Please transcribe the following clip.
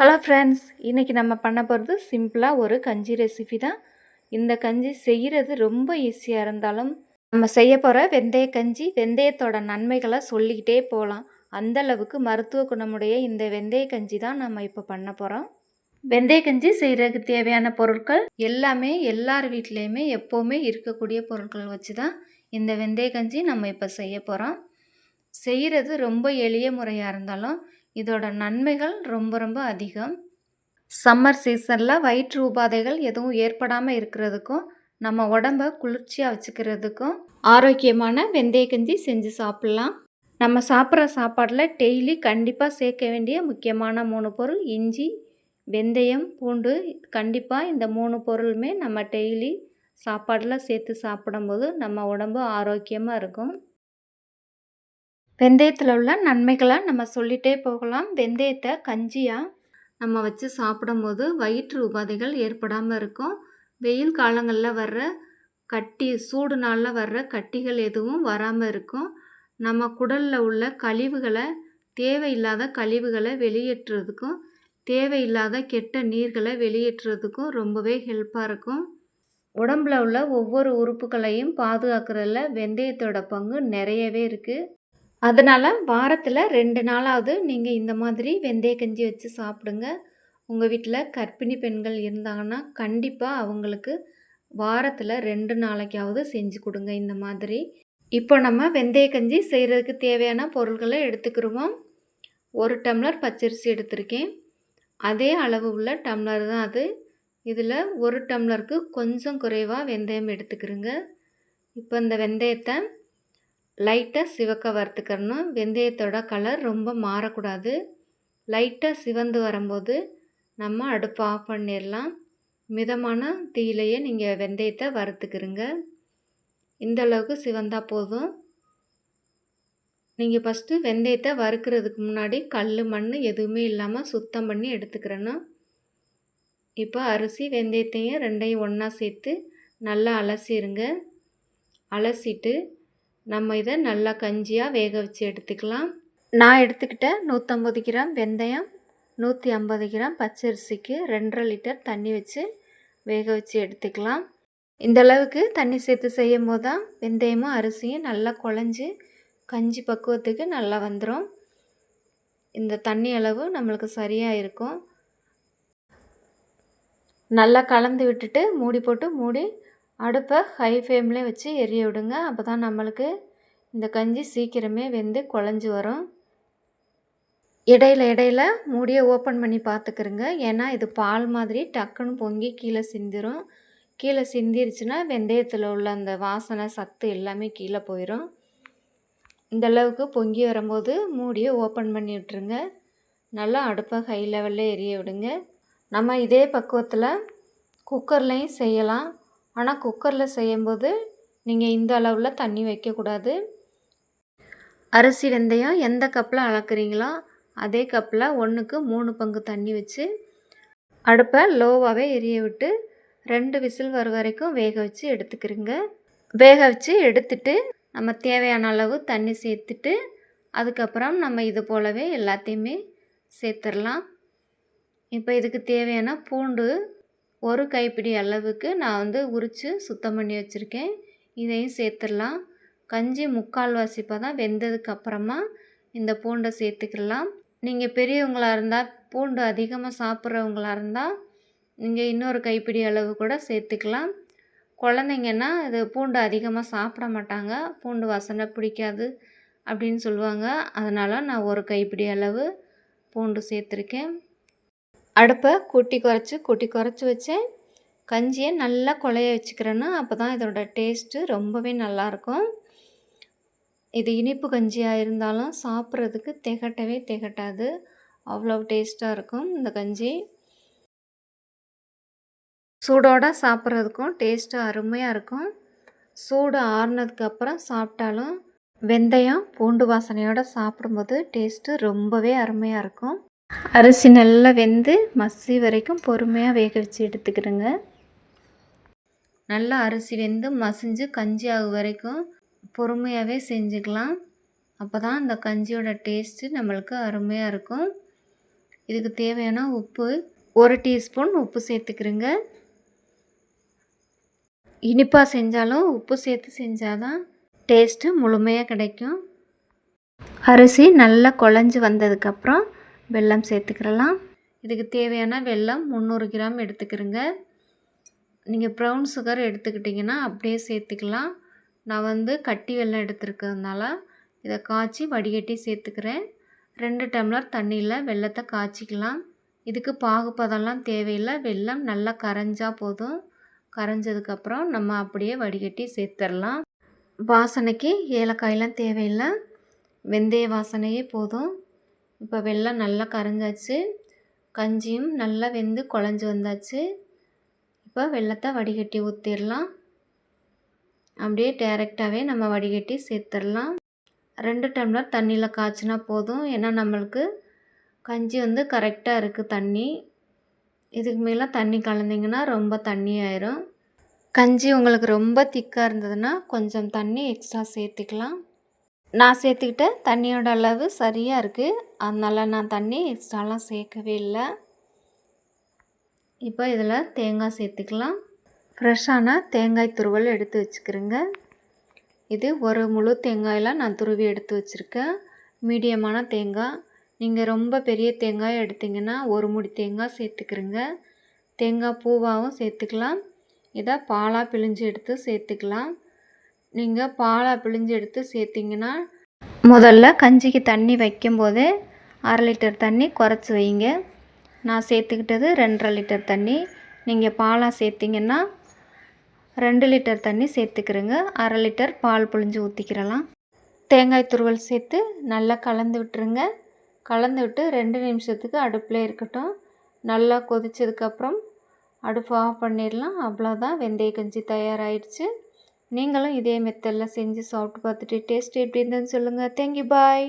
Hello friends, இன்றைக்கி நம்ம பண்ண போகிறது சிம்பிளாக ஒரு கஞ்சி ரெசிபி தான். இந்த கஞ்சி செய்கிறது ரொம்ப ஈஸியாக இருந்தாலும் நம்ம செய்ய போகிற வெந்தய கஞ்சி வெந்தயத்தோட நன்மைகளை சொல்லிக்கிட்டே போகலாம். அந்தளவுக்கு மருத்துவ குணமுடைய இந்த வெந்தய கஞ்சி தான் நம்ம இப்போ பண்ண போகிறோம். வெந்தய கஞ்சி செய்கிறதுக்கு தேவையான பொருட்கள் எல்லாமே எல்லார் வீட்லேயுமே எப்போவுமே இருக்கக்கூடிய பொருட்கள் வச்சு தான் இந்த வெந்தய கஞ்சி நம்ம இப்போ செய்ய போகிறோம். செய்கிறது ரொம்ப எளிய முறையாக இருந்தாலும் இதோட நன்மைகள் ரொம்ப ரொம்ப அதிகம். சம்மர் சீசனில் வயிற்று உபாதைகள் எதுவும் ஏற்படாமல் இருக்கிறதுக்கும் நம்ம உடம்பை குளிர்ச்சியாக வச்சுக்கிறதுக்கும் ஆரோக்கியமான வெந்தய கஞ்சி செஞ்சு சாப்பிட்லாம். நம்ம சாப்பிட்ற சாப்பாட்டில் டெய்லி கண்டிப்பாக சேர்க்க வேண்டிய முக்கியமான 3 பொருள் இஞ்சி, வெந்தயம், பூண்டு. கண்டிப்பாக இந்த 3 பொருளுமே நம்ம டெய்லி சாப்பாட்டில் சேர்த்து சாப்பிடும்போது நம்ம உடம்பு ஆரோக்கியமாக இருக்கும். வெந்தயத்தில் உள்ள நன்மைகளை நம்ம சொல்லிகிட்டே போகலாம். வெந்தயத்தை கஞ்சியாக நம்ம வச்சு சாப்பிடும்போது வயிற்று உபாதைகள் ஏற்படாமல் இருக்கும். வெயில் காலங்களில் வர்ற சூடு நாளில் வர்ற கட்டிகள் எதுவும் வராமல் இருக்கும். நம்ம குடலில் உள்ள தேவையில்லாத கழிவுகளை வெளியேற்றுறதுக்கும் தேவையில்லாத கெட்ட நீர்களை வெளியேற்றுறதுக்கும் ரொம்பவே ஹெல்ப்பாக இருக்கும். உடம்பில் உள்ள ஒவ்வொரு உறுப்புகளையும் பாதுகாக்கிறதுல வெந்தயத்தோட பங்கு நிறையவே இருக்குது. அதனால் வாரத்தில் 2 நாளாவது நீங்கள் இந்த மாதிரி வெந்தய கஞ்சி வச்சு சாப்பிடுங்க. உங்கள் வீட்டில் கர்ப்பிணி பெண்கள் இருந்தாங்கன்னா கண்டிப்பாக அவங்களுக்கு வாரத்தில் 2 நாளைக்காவது செஞ்சு கொடுங்க இந்த மாதிரி. இப்போ நம்ம வெந்தய கஞ்சி செய்கிறதுக்கு தேவையான பொருட்களை எடுத்துக்கிடுவோம். 1 டம்ளர் பச்சரிசி எடுத்திருக்கேன். அதே அளவு உள்ள டம்ளர் தான் அது. இதில் 1 டம்ளருக்கு கொஞ்சம் குறைவாக வெந்தயம் எடுத்துக்கிறோங்க. இப்போ இந்த வெந்தயத்தை லைட்டாக சிவக்க வறுத்துக்கிறணும். வெந்தயத்தோட கலர் ரொம்ப மாறக்கூடாது. லைட்டாக சிவந்து வரும்போது நம்ம அடுப்பை ஆஃப் பண்ணிடலாம். மிதமான தீயிலையே நீங்கள் வெந்தயத்தை வறுத்துக்கிறங்க. இந்தளவுக்கு சிவந்தால் போதும். நீங்கள் ஃபஸ்ட்டு வெந்தயத்தை வறுக்கிறதுக்கு முன்னாடி கல் மண் எதுவுமே இல்லாமல் சுத்தம் பண்ணி எடுத்துக்கிறணும். இப்போ அரிசி வெந்தயத்தையும் 2ஐயும் ஒன்றா சேர்த்து நல்லா அலசிடுங்க. அலசிட்டு நம்ம இதை நல்லா கஞ்சியாக வேக வச்சு எடுத்துக்கலாம். நான் எடுத்துக்கிட்ட 150 கிராம் வெந்தயம் 150 கிராம் பச்சரிசிக்கு 2.5 லிட்டர் தண்ணி வச்சு வேக வச்சு எடுத்துக்கலாம். இந்தளவுக்கு தண்ணி சேர்த்து செய்யும் போது தான் வெந்தயமும் அரிசியும் நல்லா குழஞ்சி கஞ்சி பக்குவத்துக்கு நல்லா வந்துடும். இந்த தண்ணி அளவு நம்மளுக்கு சரியாக இருக்கும். நல்லா கலந்து விட்டுட்டு மூடி அடுப்பை ஹை ஃப்ளேம்லேயே வச்சு எரிய விடுங்க. அப்போ தான் நம்மளுக்கு இந்த கஞ்சி சீக்கிரமே வெந்து குழஞ்சி வரும். இடையில மூடியை ஓப்பன் பண்ணி பார்த்துக்கிறங்க. ஏன்னா இது பால் மாதிரி டக்குன்னு பொங்கி கீழே சிந்திரும். கீழே சிந்திருச்சுன்னா வெந்தயத்தில் உள்ள அந்த வாசனை சத்து எல்லாமே கீழே போயிடும். இந்தளவுக்கு பொங்கி வரும்போது மூடியை ஓப்பன் பண்ணி விட்டுருங்க. நல்லா அடுப்பை ஹை லெவலில் எரிய விடுங்க. நம்ம இதே பக்குவத்தில் குக்கர்லேயும் செய்யலாம். ஆனால் குக்கரில் செய்யும்போது நீங்கள் இந்த அளவில் தண்ணி வைக்கக்கூடாது. அரிசி வெந்தயம் எந்த கப்பில் அளக்குறீங்களோ அதே கப்பில் 1க்கு 3 பங்கு தண்ணி வச்சு அடுப்பை லோவாகவே எரிய விட்டு 2 விசில் வர வரைக்கும் வேக வச்சு எடுத்துக்கிறோங்க. வேக வச்சு எடுத்துட்டு நம்ம தேவையான அளவு தண்ணி சேர்த்துட்டு அதுக்கப்புறம் நம்ம இது போலவே எல்லாத்தையுமே சேர்த்துடலாம். இப்போ இதுக்கு தேவையான பூண்டு 1 கைப்பிடி அளவுக்கு நான் உரித்து சுத்தம் பண்ணி வச்சுருக்கேன். இதையும் சேர்த்துடலாம். கஞ்சி முக்கால்வாசி தான் வெந்ததுக்கப்புறமா இந்த பூண்டை சேர்த்துக்கலாம். நீங்கள் பெரியவங்களாக இருந்தால் பூண்டு அதிகமாக சாப்பிட்றவங்களாக இருந்தால் நீங்கள் இன்னொரு கைப்பிடி அளவு கூட சேர்த்துக்கலாம். குழந்தைங்கன்னா இது பூண்டு அதிகமாக சாப்பிட மாட்டாங்க, பூண்டு வாசனை பிடிக்காது அப்படின்னு சொல்லுவாங்க. அதனால் நான் 1 கைப்பிடி அளவு பூண்டு சேர்த்துருக்கேன். அடுப்பை கூட்டி குறைச்சி வச்சேன். கஞ்சியை நல்லா குழைய வச்சுக்கிறேன்னு. அப்போ தான் இதோட டேஸ்ட்டு ரொம்பவே நல்லாயிருக்கும். இது இனிப்பு கஞ்சியாக இருந்தாலும் சாப்பிட்றதுக்கு திகட்டாது. அவ்வளோ டேஸ்ட்டாக இருக்கும் இந்த கஞ்சி. சூடோடு சாப்பிட்றதுக்கும் டேஸ்ட்டு அருமையாக இருக்கும். சூடு ஆறுனதுக்கப்புறம் சாப்பிட்டாலும் வெந்தயம் பூண்டு வாசனையோடு சாப்பிடும்போது டேஸ்ட்டு ரொம்பவே அருமையாக இருக்கும். அரிசி நல்லா வெந்து மசி வரைக்கும் பொறுமையாக வேக வச்சு எடுத்துக்கிறேங்க. நல்லா அரிசி வெந்து மசிஞ்சு கஞ்சி ஆகும் வரைக்கும் பொறுமையாகவே செஞ்சுக்கலாம். அப்போ தான் அந்த கஞ்சியோட டேஸ்ட்டு நம்மளுக்கு அருமையாக இருக்கும். இதுக்கு தேவையான உப்பு 1 டீஸ்பூன் உப்பு சேர்த்துக்கிறேங்க. இனிப்பாக செஞ்சாலும் உப்பு சேர்த்து செஞ்சால் தான் டேஸ்ட்டு முழுமையாக கிடைக்கும். அரிசி நல்லா குழஞ்சி வந்ததுக்கப்புறம் வெல்லம் சேர்த்துக்கிறலாம். இதுக்கு தேவையான வெல்லம் 300 கிராம் எடுத்துக்கிறேங்க. நீங்கள் ப்ரௌன் சுகர் எடுத்துக்கிட்டிங்கன்னா அப்படியே சேர்த்துக்கலாம். நான் கட்டி வெல்லம் எடுத்துருக்கிறதுனால இதை காய்ச்சி வடிகட்டி சேர்த்துக்கிறேன். 2 டம்ளர் தண்ணியில் வெல்லத்தை காய்ச்சிக்கலாம். இதுக்கு பாகுபதம்லாம் தேவையில்லை. வெல்லம் நல்லா கரைஞ்சா போதும். கரைஞ்சதுக்கப்புறம் நம்ம அப்படியே வடிகட்டி சேர்த்துடலாம். வாசனைக்கு ஏலக்காயெலாம் தேவையில்லை. வெந்தய வாசனையே போதும். இப்போ வெல்லம் நல்லா கரைஞ்சாச்சு. கஞ்சியும் நல்லா வெந்து குழஞ்சி வந்தாச்சு. இப்போ வெல்லத்தை வடிகட்டி ஊற்றிடலாம். அப்படியே டைரெக்டாகவே நம்ம வடிகட்டி சேர்த்துடலாம். 2 டம்ளர் தண்ணியில் காய்ச்சினா போதும். ஏன்னா நம்மளுக்கு கஞ்சி கரெக்டாக இருக்குது தண்ணி. இதுக்கு மேலே தண்ணி கலந்திங்கன்னா ரொம்ப தண்ணி ஆயிரும். கஞ்சி உங்களுக்கு ரொம்ப திக்காக இருந்ததுன்னா கொஞ்சம் தண்ணி எக்ஸ்ட்ரா சேர்த்துக்கலாம். நான் சேர்த்துக்கிட்ட தண்ணியோட அளவு சரியாக இருக்குது. அதனால் நான் தண்ணி எக்ஸ்ட்ராலாம் சேர்க்கவே இல்லை. இப்போ இதில் தேங்காய் சேர்த்துக்கலாம். ஃப்ரெஷ்ஷான தேங்காய் துருவல் எடுத்து வச்சுக்கிறேங்க. இது ஒரு முழு தேங்காயில் நான் துருவி எடுத்து வச்சுருக்கேன். மீடியமான தேங்காய். நீங்கள் ரொம்ப பெரிய தேங்காய் எடுத்திங்கன்னா 1 முடி தேங்காய் சேர்த்துக்கிறேங்க. தேங்காய் பூவாகவும் சேர்த்துக்கலாம். இதை பாலாக பிழிஞ்சு எடுத்து சேர்த்துக்கலாம். நீங்கள் பாலாக பிழிஞ்சு எடுத்து சேர்த்திங்கன்னா முதல்ல கஞ்சிக்கு தண்ணி வைக்கும்போதே 1/2 லிட்டர் தண்ணி குறைச்சி வைங்க. நான் சேர்த்துக்கிட்டது 2.5 லிட்டர் தண்ணி. நீங்கள் பாலாக சேர்த்திங்கன்னா 2 லிட்டர் தண்ணி சேர்த்துக்கிறேங்க. 1/2 லிட்டர் பால் பிழிஞ்சு ஊற்றிக்கிறலாம். தேங்காய் துருவல் சேர்த்து நல்லா கலந்து விட்டுருங்க. கலந்து விட்டு 2 நிமிஷத்துக்கு அடுப்பில் இருக்கட்டும். நல்லா கொதிச்சதுக்கப்புறம் அடுப்பு ஆஃப் பண்ணிடலாம். அவ்வளோதான், வெந்தய கஞ்சி தயாராகிடுச்சு. நீங்களும் இதே மெத்தடில் செஞ்சு சாப்பிட்டு பார்த்துட்டு டேஸ்ட் எப்படி இருந்ததுன்னு சொல்லுங்கள். தேங்க்யூ, பாய்.